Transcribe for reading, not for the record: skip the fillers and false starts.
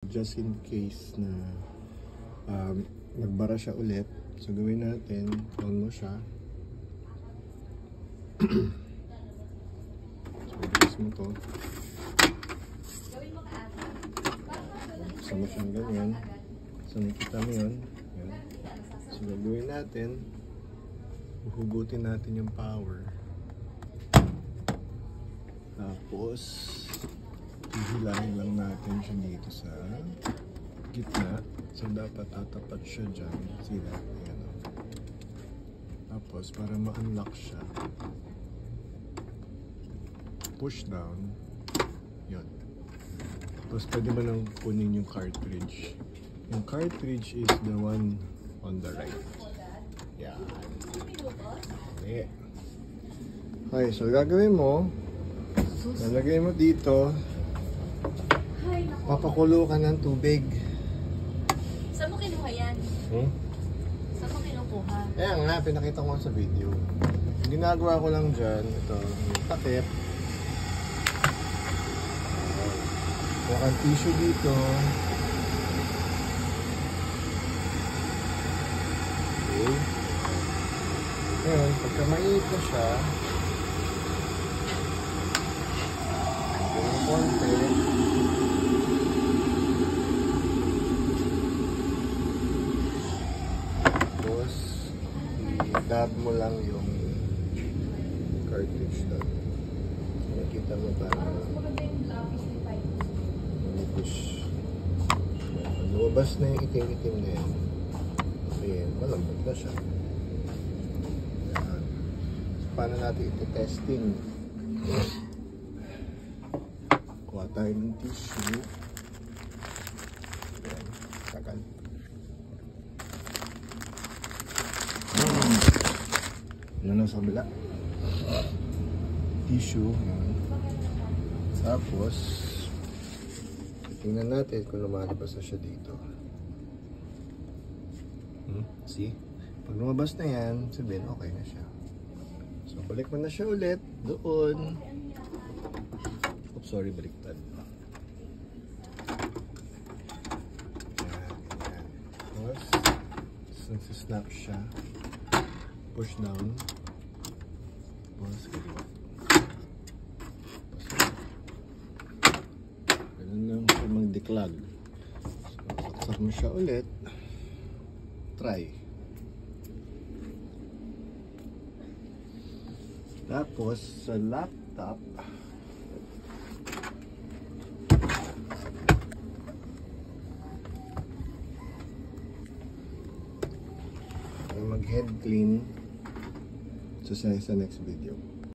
Just in case na nagbara siya ulit, so gawin natin, on mo siya. So press mo to, sama siyang ganyan, so nakita mo yun. Yan. So gagawin natin, uhugutin natin yung power, tapos hihilahin lang natin siya dito sa gitna. So dapat tatapat siya dyan. See that? Ayan, o. Tapos para ma-unlock siya, push down. Yun. Tapos pwede mo nang kunin yung cartridge. Yung cartridge is the one on the right. Yan. Okay. Okay, so gagawin mo, lalagay mo dito, papakulo ka ng tubig. Saan mo kinuha yan? Saan mo kinukuha? Kaya nga, pinakita ko sa video. Ginagawa ko lang dyan, ito, yung takip. Kuha kang tissue dito. Okay. Ngayon, pagka mainit na siya, yung konti, i-dab mo lang yung cartridge doon. So, nakita mo parang push. Lumabas na yung itim-itim na yan. Ayan, malambot na siya. Ayan. So, paano natin iti-testing? Kuha tayo ng tissue. Ayan, tagal. Yan ang sa kabila. Tissue. Yan. Tapos, tingnan natin kung lumalabas na siya dito. See? Pag lumabas na yan, sabihin okay na siya. So, balik mo na siya ulit doon. Oops, sorry, baliktad. Yan, yan. Tapos, snap siya. Push down. Tapos, ganun lang siya mag-declag. So, saksak mo siya ulit. Try. Tapos, sa laptop, mag-head clean sa next video.